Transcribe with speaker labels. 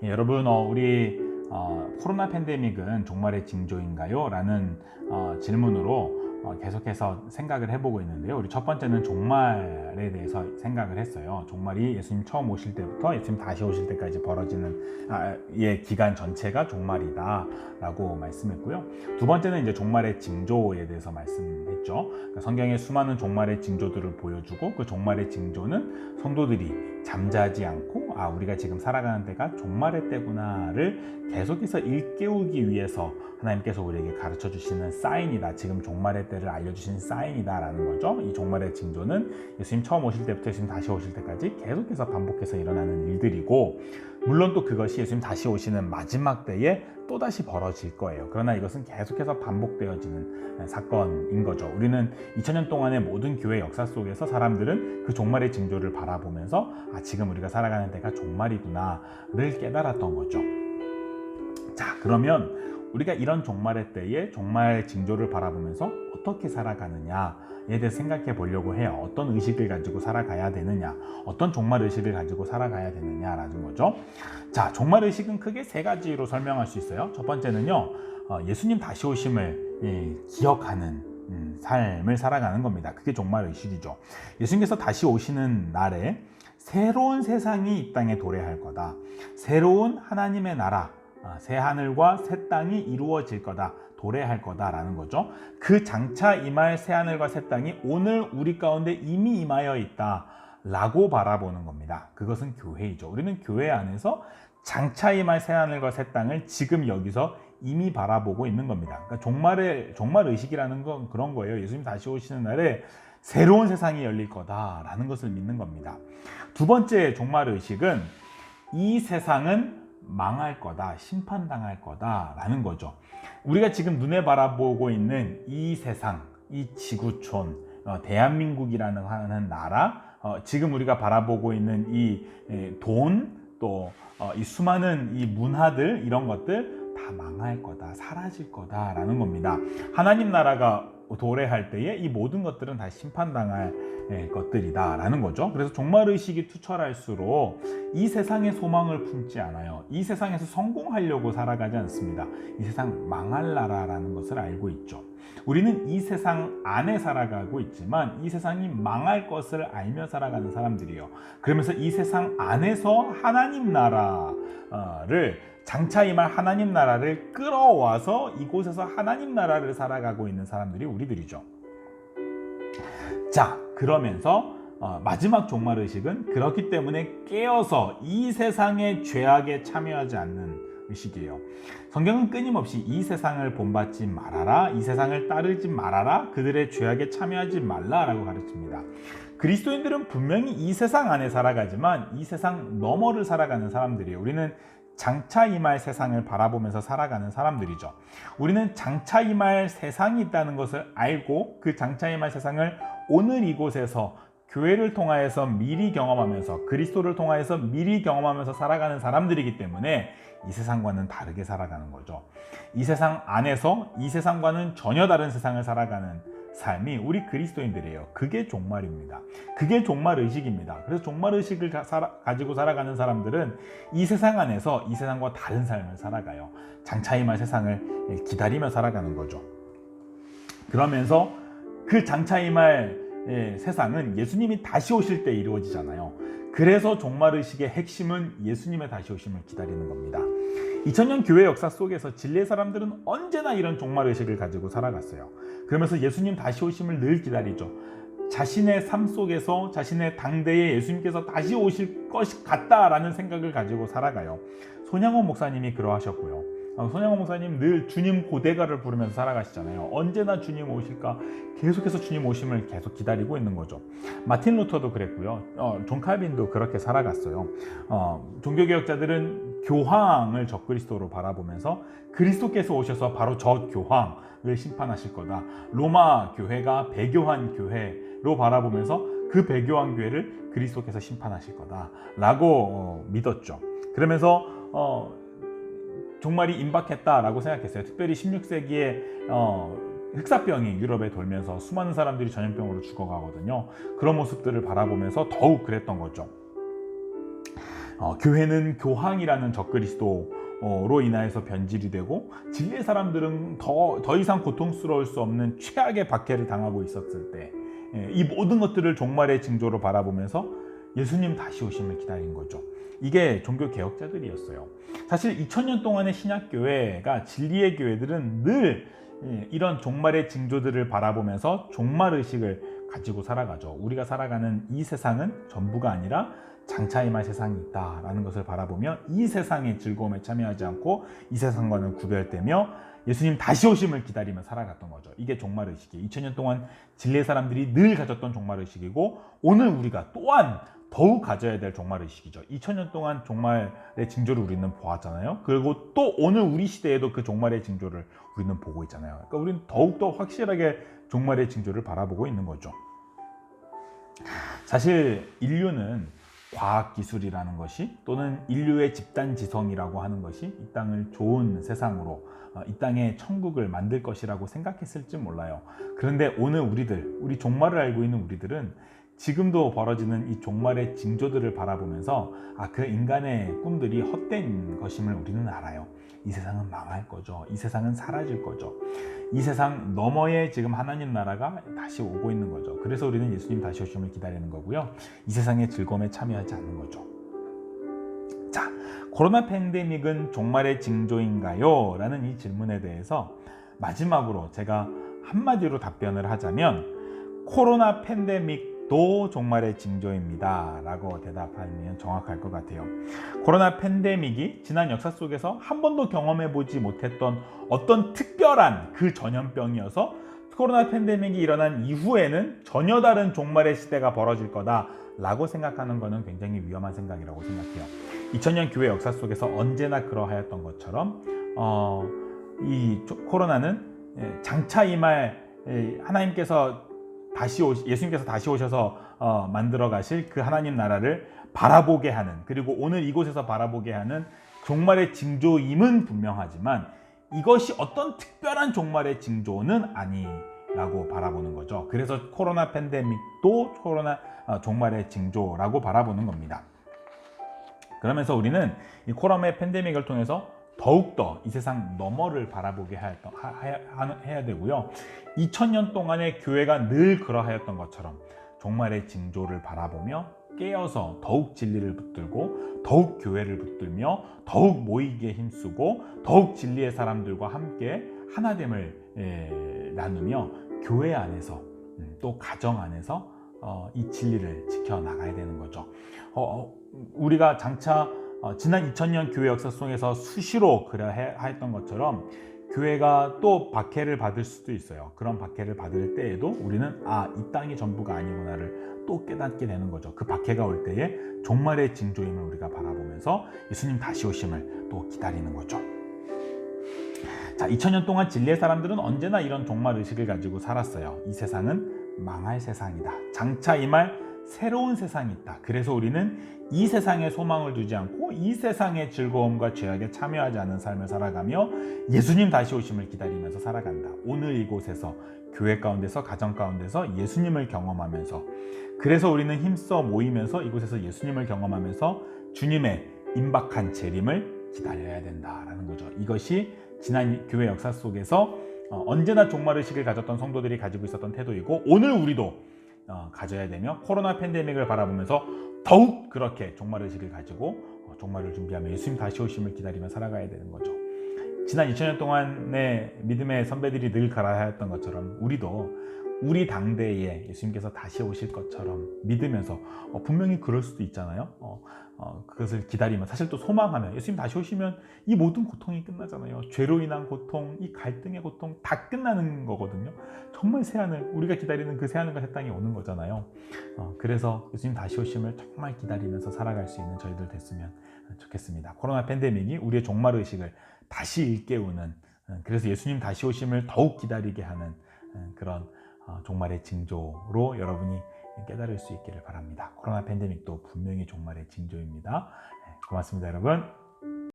Speaker 1: 여러분, 우리 코로나 팬데믹은 종말의 징조인가요? 라는 질문으로 계속해서 생각을 해보고 있는데요. 우리 첫 번째는 종말에 대해서 생각을 했어요. 종말이 예수님 처음 오실 때부터 예수님 다시 오실 때까지 벌어지는 기간 전체가 종말이다 라고 말씀했고요. 두 번째는 이제 종말의 징조에 대해서 말씀했죠. 그러니까 성경에 수많은 종말의 징조들을 보여주고 그 종말의 징조는 성도들이 잠자지 않고 우리가 지금 살아가는 때가 종말의 때구나를 계속해서 일깨우기 위해서 하나님께서 우리에게 가르쳐 주시는 사인이다. 지금 종말의 때를 알려주신 사인이다 라는 거죠. 이 종말의 징조는 예수님 처음 오실 때부터 예수님 다시 오실 때까지 계속해서 반복해서 일어나는 일들이고, 물론 또 그것이 예수님 다시 오시는 마지막 때에 또다시 벌어질 거예요. 그러나 이것은 계속해서 반복되어지는 사건인 거죠. 우리는 2000년 동안의 모든 교회 역사 속에서 사람들은 그 종말의 징조를 바라보면서 지금 우리가 살아가는 때가 종말이구나를 깨달았던 거죠. 자, 그러면 우리가 이런 종말의 때에 종말 징조를 바라보면서 어떻게 살아가느냐에 대해 생각해 보려고 해요. 어떤 의식을 가지고 살아가야 되느냐, 어떤 종말 의식을 가지고 살아가야 되느냐라는 거죠. 자, 종말 의식은 크게 세 가지로 설명할 수 있어요. 첫 번째는요, 예수님 다시 오심을 기억하는 삶을 살아가는 겁니다. 그게 종말 의식이죠. 예수님께서 다시 오시는 날에 새로운 세상이 이 땅에 도래할 거다. 새로운 하나님의 나라, 새 하늘과 새 땅이 이루어질 거다. 도래할 거다라는 거죠. 그 장차 임할 새 하늘과 새 땅이 오늘 우리 가운데 이미 임하여 있다 라고 바라보는 겁니다. 그것은 교회이죠. 우리는 교회 안에서 장차 임할 새 하늘과 새 땅을 지금 여기서 이미 바라보고 있는 겁니다. 그러니까 종말 의식이라는 건 그런 거예요. 예수님 다시 오시는 날에 새로운 세상이 열릴 거다라는 것을 믿는 겁니다. 두 번째 종말 의식은 이 세상은 망할 거다, 심판당할 거다라는 거죠. 우리가 지금 눈에 바라보고 있는 이 세상, 이 지구촌, 대한민국이라는 하는 나라, 지금 우리가 바라보고 있는 이 돈, 또 이 수많은 이 문화들, 이런 것들 다 망할 거다, 사라질 거다라는 겁니다. 하나님 나라가 도래할 때에 이 모든 것들은 다 심판당할 것들이다 라는 거죠. 그래서 종말의식이 투철할수록 이 세상에 소망을 품지 않아요. 이 세상에서 성공하려고 살아가지 않습니다. 이 세상 망할 나라라는 것을 알고 있죠. 우리는 이 세상 안에 살아가고 있지만 이 세상이 망할 것을 알며 살아가는 사람들이에요. 그러면서 이 세상 안에서 하나님 나라를 장차 임할 하나님 나라를 끌어와서 이곳에서 하나님 나라를 살아가고 있는 사람들이 우리들이죠. 자, 그러면서 마지막 종말의식은 그렇기 때문에 깨어서 이 세상의 죄악에 참여하지 않는 의식이에요. 성경은 끊임없이 이 세상을 본받지 말아라, 이 세상을 따르지 말아라, 그들의 죄악에 참여하지 말라라고 가르칩니다. 그리스도인들은 분명히 이 세상 안에 살아가지만 이 세상 너머를 살아가는 사람들이에요. 우리는 장차 임할 세상을 바라보면서 살아가는 사람들이죠. 우리는 장차 임할 세상이 있다는 것을 알고 그 장차 임할 세상을 오늘 이곳에서 교회를 통하여서 미리 경험하면서, 그리스도를 통하여서 미리 경험하면서 살아가는 사람들이기 때문에 이 세상과는 다르게 살아가는 거죠. 이 세상 안에서 이 세상과는 전혀 다른 세상을 살아가는 삶이 우리 그리스도인들이에요. 그게 종말입니다. 그게 종말의식입니다. 그래서 종말의식을 가지고 살아가는 사람들은 이 세상 안에서 이 세상과 다른 삶을 살아가요. 장차 임할 세상을 기다리며 살아가는 거죠. 그러면서 그 장차 임할 세상은 예수님이 다시 오실 때 이루어지잖아요. 그래서 종말의식의 핵심은 예수님의 다시 오심을 기다리는 겁니다. 2000년 교회 역사 속에서 진리의 사람들은 언제나 이런 종말의식을 가지고 살아갔어요. 그러면서 예수님 다시 오심을 늘 기다리죠. 자신의 삶 속에서 자신의 당대에 예수님께서 다시 오실 것 같다라는 생각을 가지고 살아가요. 손양원 목사님이 그러하셨고요. 손양원 목사님 늘 주님 고대가를 부르면서 살아가시잖아요. 언제나 주님 오실까? 계속해서 주님 오심을 계속 기다리고 있는 거죠. 마틴 루터도 그랬고요. 존 칼빈도 그렇게 살아갔어요. 종교개혁자들은 교황을 적그리스도로 바라보면서 그리스도께서 오셔서 바로 저 교황을 심판하실 거다. 로마 교회가 배교한 교회로 바라보면서 그 배교한 교회를 그리스도께서 심판하실 거다라고 믿었죠. 그러면서 종말이 임박했다라고 생각했어요. 특별히 16세기에 흑사병이 유럽에 돌면서 수많은 사람들이 전염병으로 죽어가거든요. 그런 모습들을 바라보면서 더욱 그랬던 거죠. 교회는 교황이라는 적그리스도로 인하여서 변질이 되고 진리의 사람들은 더 이상 고통스러울 수 없는 최악의 박해를 당하고 있었을 때 이 모든 것들을 종말의 징조로 바라보면서 예수님 다시 오심을 기다린 거죠. 이게 종교 개혁자들이었어요. 사실 2000년 동안의 신약교회가 진리의 교회들은 늘 이런 종말의 징조들을 바라보면서 종말의식을 가지고 살아가죠. 우리가 살아가는 이 세상은 전부가 아니라 장차 임할 세상이 있다라는 것을 바라보며 이 세상의 즐거움에 참여하지 않고 이 세상과는 구별되며 예수님 다시 오심을 기다리며 살아갔던 거죠. 이게 종말의식이에요. 2000년 동안 진리의 사람들이 늘 가졌던 종말의식이고 오늘 우리가 또한 더욱 가져야 될 종말의식이죠. 2000년 동안 종말의 징조를 우리는 보았잖아요. 그리고 또 오늘 우리 시대에도 그 종말의 징조를 우리는 보고 있잖아요. 그러니까 우리는 더욱더 확실하게 종말의 징조를 바라보고 있는 거죠. 사실 인류는 과학기술이라는 것이 또는 인류의 집단지성이라고 하는 것이 이 땅을 좋은 세상으로 이 땅에 천국을 만들 것이라고 생각했을지 몰라요. 그런데 오늘 우리 종말을 알고 있는 우리들은 지금도 벌어지는 이 종말의 징조들을 바라보면서 그 인간의 꿈들이 헛된 것임을 우리는 알아요. 이 세상은 망할 거죠. 이 세상은 사라질 거죠. 이 세상 너머에 지금 하나님 나라가 다시 오고 있는 거죠. 그래서 우리는 예수님 다시 오심을 기다리는 거고요. 이 세상의 즐거움에 참여하지 않는 거죠. 자, 코로나 팬데믹은 종말의 징조인가요? 라는 이 질문에 대해서 마지막으로 제가 한마디로 답변을 하자면 코로나 팬데믹도 종말의 징조입니다 라고 대답하면 정확할 것 같아요. 코로나 팬데믹이 지난 역사 속에서 한 번도 경험해보지 못했던 어떤 특별한 그 전염병이어서 코로나 팬데믹이 일어난 이후에는 전혀 다른 종말의 시대가 벌어질 거다 라고 생각하는 것은 굉장히 위험한 생각이라고 생각해요. 2000년 교회 역사 속에서 언제나 그러하였던 것처럼 이 코로나는 장차 임할 하나님께서 예수님께서 다시 오셔서 만들어 가실 그 하나님 나라를 바라보게 하는, 그리고 오늘 이곳에서 바라보게 하는 종말의 징조임은 분명하지만 이것이 어떤 특별한 종말의 징조는 아니라고 바라보는 거죠. 그래서 코로나 팬데믹도 종말의 징조라고 바라보는 겁니다. 그러면서 우리는 이 코로나 팬데믹을 통해서 더욱더 이 세상 너머를 바라보게 해야 되고요. 2000년 동안의 교회가 늘 그러하였던 것처럼 종말의 징조를 바라보며 깨어서 더욱 진리를 붙들고 더욱 교회를 붙들며 더욱 모이기에 힘쓰고 더욱 진리의 사람들과 함께 하나됨을 나누며 교회 안에서 또 가정 안에서 이 진리를 지켜나가야 되는 거죠. 우리가 장차 지난 2000년 교회 역사 속에서 수시로 그러했던 것처럼 교회가 또 박해를 받을 수도 있어요. 그런 박해를 받을 때에도 우리는 이 땅이 전부가 아니구나를 또 깨닫게 되는 거죠. 그 박해가 올 때에 종말의 징조임을 우리가 바라보면서 예수님 다시 오심을 또 기다리는 거죠. 자, 2000년 동안 진리의 사람들은 언제나 이런 종말 의식을 가지고 살았어요. 이 세상은 망할 세상이다. 장차 임할 새로운 세상이 있다. 그래서 우리는 이 세상에 소망을 두지 않고 이 세상의 즐거움과 죄악에 참여하지 않는 삶을 살아가며 예수님 다시 오심을 기다리면서 살아간다. 오늘 이곳에서 교회 가운데서 가정 가운데서 예수님을 경험하면서, 그래서 우리는 힘써 모이면서 이곳에서 예수님을 경험하면서 주님의 임박한 재림을 기다려야 된다라는 거죠. 이것이 지난 교회 역사 속에서 언제나 종말의식을 가졌던 성도들이 가지고 있었던 태도이고 오늘 우리도 가져야 되며 코로나 팬데믹을 바라보면서 더욱 그렇게 종말의식을 가지고 종말을 준비하며 예수님 다시 오심을 기다리며 살아가야 되는 거죠. 지난 2000년 동안의 믿음의 선배들이 늘 가라하였던 것처럼 우리도 우리 당대에 예수님께서 다시 오실 것처럼 믿으면서 분명히 그럴 수도 있잖아요. 그것을 기다리면 사실 또 소망하면 예수님 다시 오시면 이 모든 고통이 끝나잖아요. 죄로 인한 고통, 이 갈등의 고통 다 끝나는 거거든요. 정말 새하늘, 우리가 기다리는 그 새하늘과 새 땅이 오는 거잖아요. 그래서 예수님 다시 오심을 정말 기다리면서 살아갈 수 있는 저희들 됐으면 좋겠습니다. 코로나 팬데믹이 우리의 종말의식을 다시 일깨우는, 그래서 예수님 다시 오심을 더욱 기다리게 하는 그런 종말의 징조로 여러분이 깨달을 수 있기를 바랍니다. 코로나 팬데믹도 분명히 종말의 징조입니다. 고맙습니다, 여러분.